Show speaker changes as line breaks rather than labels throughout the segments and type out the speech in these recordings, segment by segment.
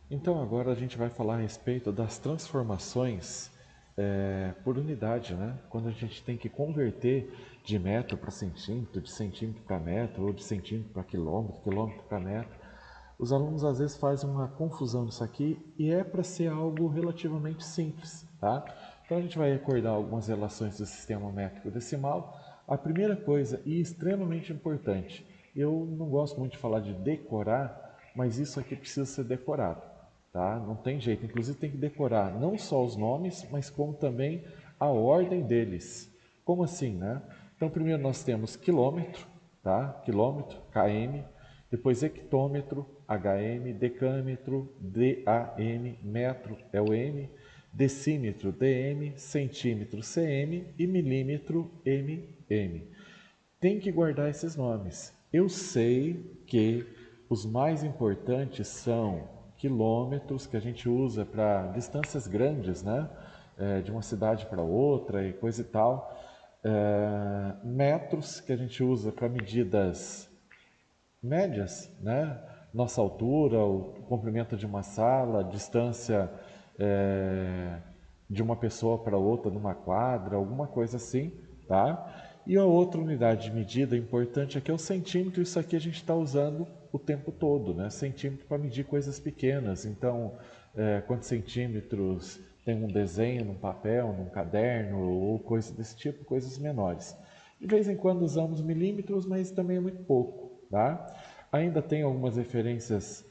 Então agora a gente vai falar a respeito das transformações por unidade, né? Quando a gente tem que converter de metro para centímetro, de centímetro para metro, ou de centímetro para quilômetro, quilômetro para metro. Os alunos às vezes fazem uma confusão nisso aqui e é para ser algo relativamente simples, tá? Então a gente vai recordar algumas relações do sistema métrico decimal. A primeira coisa, e extremamente importante, eu não gosto muito de falar de decorar, mas isso aqui precisa ser decorado, tá? Não tem jeito, inclusive tem que decorar não só os nomes, mas como também a ordem deles. Como assim, né? Então primeiro nós temos quilômetro, tá? Quilômetro, km, depois hectômetro, hm, decâmetro, DAM, metro é o M, decímetro, dm, centímetro, cm e milímetro, mm. Tem que guardar esses nomes. Eu sei que os mais importantes são quilômetros, que a gente usa para distâncias grandes, né? De uma cidade para outra e coisa e tal. Metros, que a gente usa para medidas médias, né? Nossa altura, o comprimento de uma sala, distância é, de uma pessoa para outra numa quadra, alguma coisa assim, tá? E a outra unidade de medida importante aqui é o centímetro. Isso aqui a gente está usando o tempo todo, né? Centímetro para medir coisas pequenas. Então, quantos centímetros tem um desenho num papel, num caderno ou coisa desse tipo, coisas menores. De vez em quando usamos milímetros, mas também é muito pouco. Tá? Ainda tem algumas referências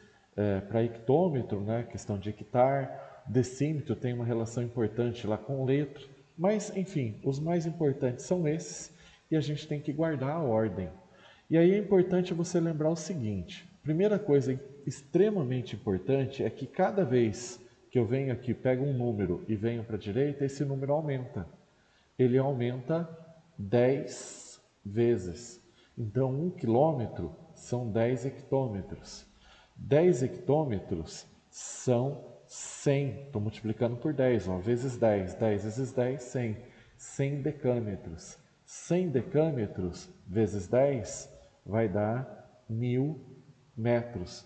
para hectômetro, né? Questão de hectare, decímetro tem uma relação importante lá com letra, mas enfim, os mais importantes são esses e a gente tem que guardar a ordem. E aí é importante você lembrar o seguinte: primeira coisa extremamente importante é que cada vez que eu venho aqui, pego um número e venho para a direita, esse número aumenta. Ele aumenta 10 vezes. Então, 1 quilômetro são 10 hectômetros. 10 hectômetros são 100. Estou multiplicando por 10, ó, vezes 10. 10 vezes 10, 100. 100 decâmetros. 100 decâmetros vezes 10 vai dar 1000 metros.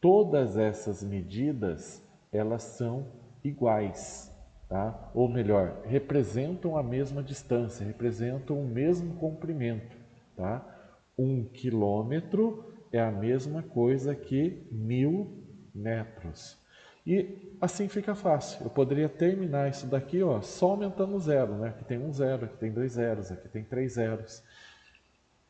Todas essas medidas, elas são iguais, tá? Ou melhor, representam a mesma distância, representam o mesmo comprimento, tá? 1 quilômetro é a mesma coisa que 1000 metros. E assim fica fácil. Eu poderia terminar isso daqui, ó, só aumentando o zero, né? Aqui tem um zero, aqui tem dois zeros, aqui tem três zeros.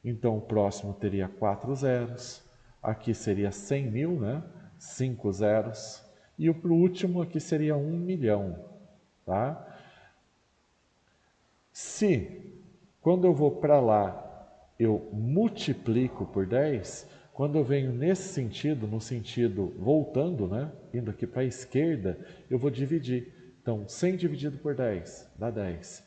Então o próximo teria 4 zeros, aqui seria 100 mil, né? 5 zeros, e o último aqui seria 1 milhão, tá? Se quando eu vou para lá eu multiplico por 10, quando eu venho nesse sentido, no sentido voltando, né? Indo aqui para a esquerda, eu vou dividir. Então 100 dividido por 10 dá 10.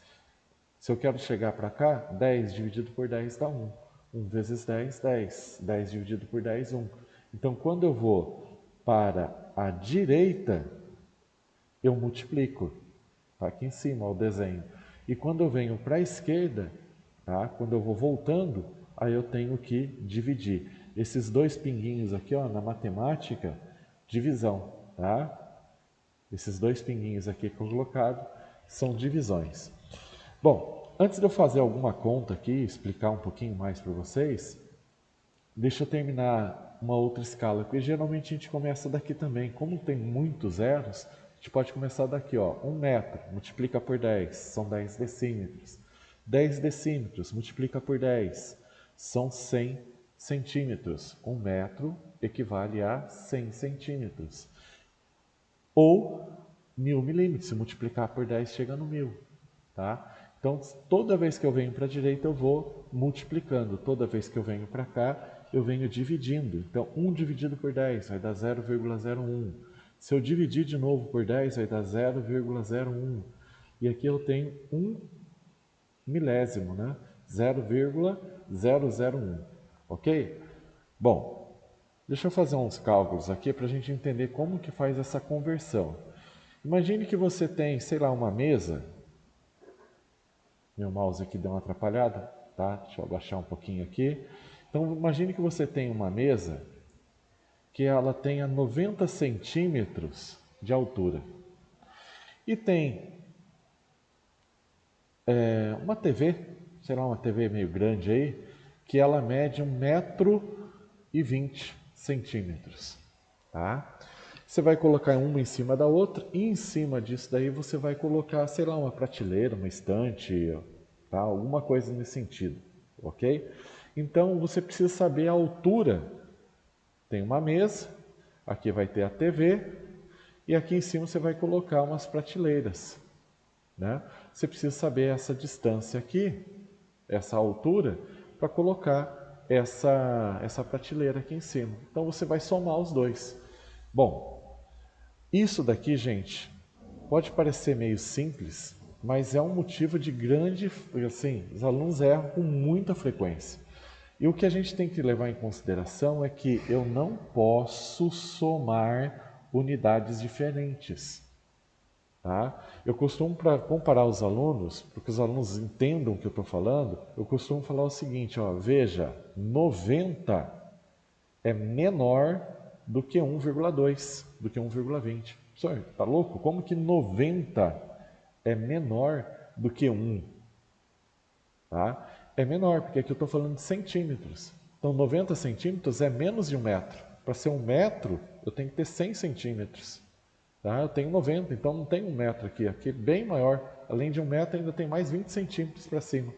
Se eu quero chegar para cá, 10 dividido por 10 dá 1. 1 vezes 10, 10. 10 dividido por 10, 1. Então, quando eu vou para a direita, eu multiplico. Está aqui em cima o desenho. E quando eu venho para a esquerda, tá? Quando eu vou voltando, aí eu tenho que dividir. Esses dois pinguinhos aqui, ó, na matemática, divisão. Tá? Esses dois pinguinhos aqui colocados são divisões. Bom, antes de eu fazer alguma conta aqui, explicar um pouquinho mais para vocês, deixa eu terminar uma outra escala, porque geralmente a gente começa daqui também. Como tem muitos zeros, a gente pode começar daqui, ó, 1 metro, multiplica por 10, são 10 decímetros. 10 decímetros, multiplica por 10, são 100 centímetros. 1 metro equivale a 100 centímetros. Ou 1000 milímetros, se multiplicar por 10 chega no 1000. Tá? Então, toda vez que eu venho para a direita, eu vou multiplicando. Toda vez que eu venho para cá, eu venho dividindo. Então, 1 dividido por 10 vai dar 0,01. Se eu dividir de novo por 10, vai dar 0,01. E aqui eu tenho 1 milésimo, né? 0,001. Ok? Bom, deixa eu fazer uns cálculos aqui para a gente entender como que faz essa conversão. Imagine que você tem, sei lá, uma mesa. Meu mouse aqui deu uma atrapalhada, tá? Deixa eu abaixar um pouquinho aqui. Então, imagine que você tem uma mesa que ela tenha 90 centímetros de altura. E tem uma TV, sei lá, uma TV meio grande aí, que ela mede 1,20 m. Tá? Você vai colocar uma em cima da outra e em cima disso daí você vai colocar, sei lá, uma prateleira, uma estante, tá? Alguma coisa nesse sentido, ok? Então você precisa saber a altura. Tem uma mesa, aqui vai ter a TV e aqui em cima você vai colocar umas prateleiras, né? Você precisa saber essa distância aqui, essa altura, para colocar essa prateleira aqui em cima. Então você vai somar os dois. Bom, isso daqui, gente, pode parecer meio simples, mas é um motivo de grande, assim, os alunos erram com muita frequência. E o que a gente tem que levar em consideração é que eu não posso somar unidades diferentes. Tá? Eu costumo, para comparar os alunos, para que os alunos entendam o que eu estou falando, eu costumo falar o seguinte, ó, veja, 90 é menor do que 1,2, do que 1,20. Senhor, tá louco? Como que 90 é menor do que 1? Tá? É menor, porque aqui eu estou falando de centímetros. Então, 90 centímetros é menos de 1 metro. Para ser 1 metro, eu tenho que ter 100 centímetros. Tá? Eu tenho 90, então não tem 1 metro aqui. Aqui é bem maior. Além de 1 metro, ainda tem mais 20 centímetros para cima.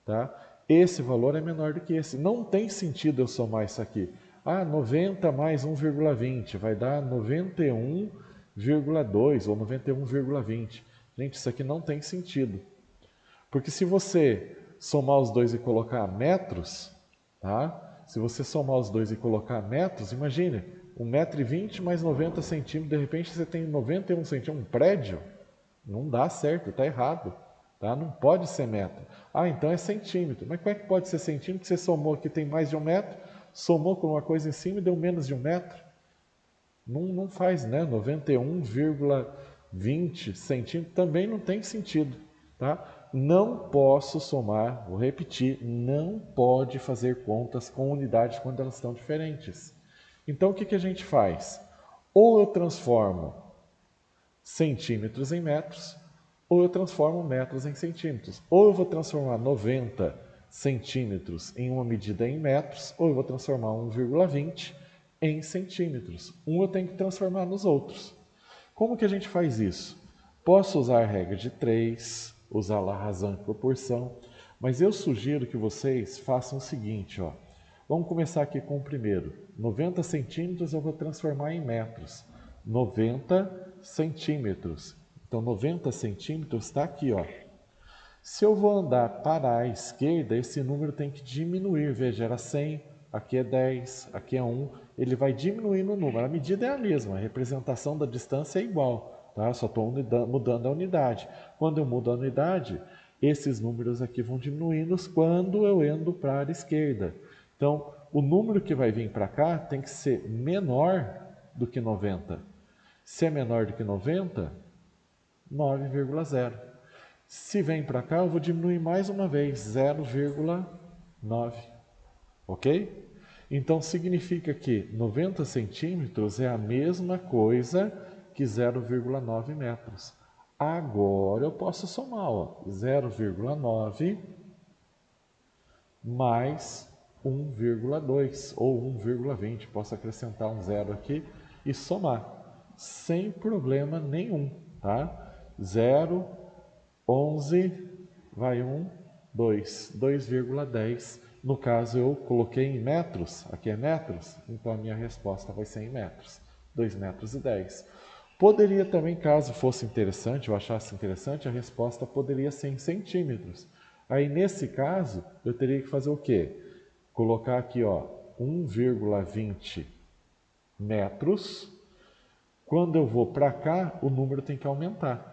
Tá? Esse valor é menor do que esse. Não tem sentido eu somar isso aqui. 90 mais 1,20 vai dar 91,2 ou 91,20. Gente, isso aqui não tem sentido. Porque se você somar os dois e colocar metros, tá? Se você somar os dois e colocar metros, imagine, 1,20 m mais 90 centímetros, de repente você tem 91 centímetros, um prédio, não dá certo, está errado. Tá? Não pode ser metro. Então é centímetro. Mas como é que pode ser centímetro? Você somou que tem mais de 1 metro, somou com uma coisa em cima e deu menos de 1 metro. Não faz, né? 91,20 centímetros também não tem sentido. Tá? Não posso somar, vou repetir, não pode fazer contas com unidades quando elas estão diferentes. Então o que a gente faz? Ou eu transformo centímetros em metros, ou eu transformo metros em centímetros. Ou eu vou transformar 90 centímetros em uma medida em metros, ou eu vou transformar 1,20 em centímetros. Eu tenho que transformar nos outros. Como que a gente faz isso? Posso usar a regra de 3, usar a razão e proporção, mas eu sugiro que vocês façam o seguinte, ó. Vamos começar aqui com o primeiro. 90 centímetros eu vou transformar em metros. 90 centímetros. Então, 90 centímetros está aqui, ó. Se eu vou andar para a esquerda, esse número tem que diminuir. Veja, era 100, aqui é 10, aqui é 1. Ele vai diminuindo o número. A medida é a mesma, a representação da distância é igual. Tá? Só estou mudando a unidade. Quando eu mudo a unidade, esses números aqui vão diminuindo quando eu ando para a esquerda. Então, o número que vai vir para cá tem que ser menor do que 90. Se é menor do que 90, 9,0. Se vem para cá, eu vou diminuir mais uma vez, 0,9. Ok? Então, significa que 90 centímetros é a mesma coisa que 0,9 metros. Agora eu posso somar, ó, 0,9 mais 1,2 ou 1,20. Posso acrescentar um zero aqui e somar, sem problema nenhum, tá? 0, 11, vai 1, 2, 2,10. No caso, eu coloquei em metros, aqui é metros, então a minha resposta vai ser em metros, 2,10 metros. Poderia também, caso fosse interessante, eu achasse interessante, a resposta poderia ser em centímetros. Aí, nesse caso, eu teria que fazer o quê? Colocar aqui, ó, 1,20 metros. Quando eu vou para cá, o número tem que aumentar.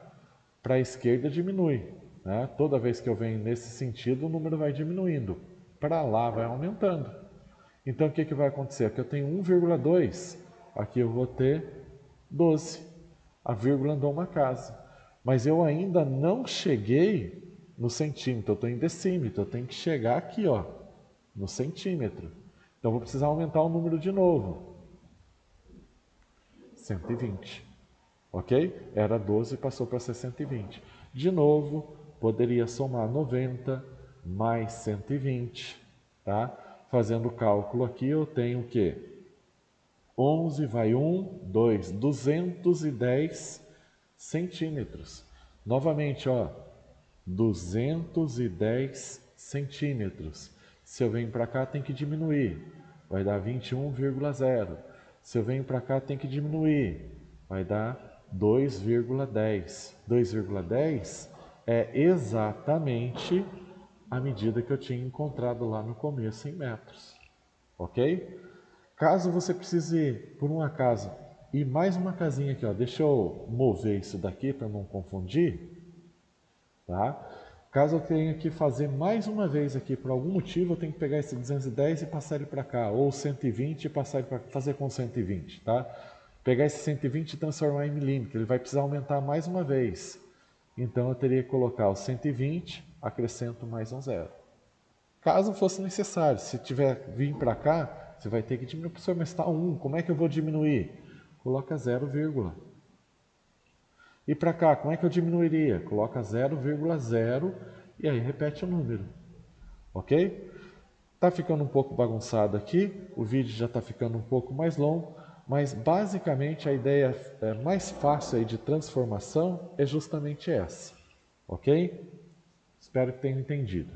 Para a esquerda diminui, né? Toda vez que eu venho nesse sentido, o número vai diminuindo. Para lá vai aumentando. Então o que vai acontecer? Aqui eu tenho 1,2, aqui eu vou ter 12. A vírgula andou uma casa. Mas eu ainda não cheguei no centímetro, eu estou em decímetro, eu tenho que chegar aqui, ó, no centímetro. Então vou precisar aumentar o número de novo. 120. Ok? Era 12 e passou para ser 120. De novo, poderia somar 90 mais 120, tá? Fazendo o cálculo aqui, eu tenho o quê? 11 vai 1, 2, 210 centímetros. Novamente, ó, 210 centímetros. Se eu venho para cá, tem que diminuir. Vai dar 21,0. Se eu venho para cá, tem que diminuir. Vai dar 2,10. 2,10 é exatamente a medida que eu tinha encontrado lá no começo em metros. Ok? Caso você precise, por um acaso, e mais uma casinha aqui, ó, deixa eu mover isso daqui para não confundir, tá? Caso eu tenha que fazer mais uma vez aqui, por algum motivo, eu tenho que pegar esse 210 e passar ele para cá, ou 120 e passar ele para fazer com 120, tá? Pegar esse 120 e transformar em milímetro, ele vai precisar aumentar mais uma vez. Então eu teria que colocar o 120, acrescento mais um zero. Caso fosse necessário, se tiver vir para cá, você vai ter que diminuir. Professor, mas está 1, como é que eu vou diminuir? Coloca 0, e para cá, como é que eu diminuiria? Coloca 0,0 e aí repete o número. Ok? Está ficando um pouco bagunçado aqui, o vídeo já está ficando um pouco mais longo, mas basicamente a ideia mais fácil aí de transformação é justamente essa. Ok? Espero que tenham entendido.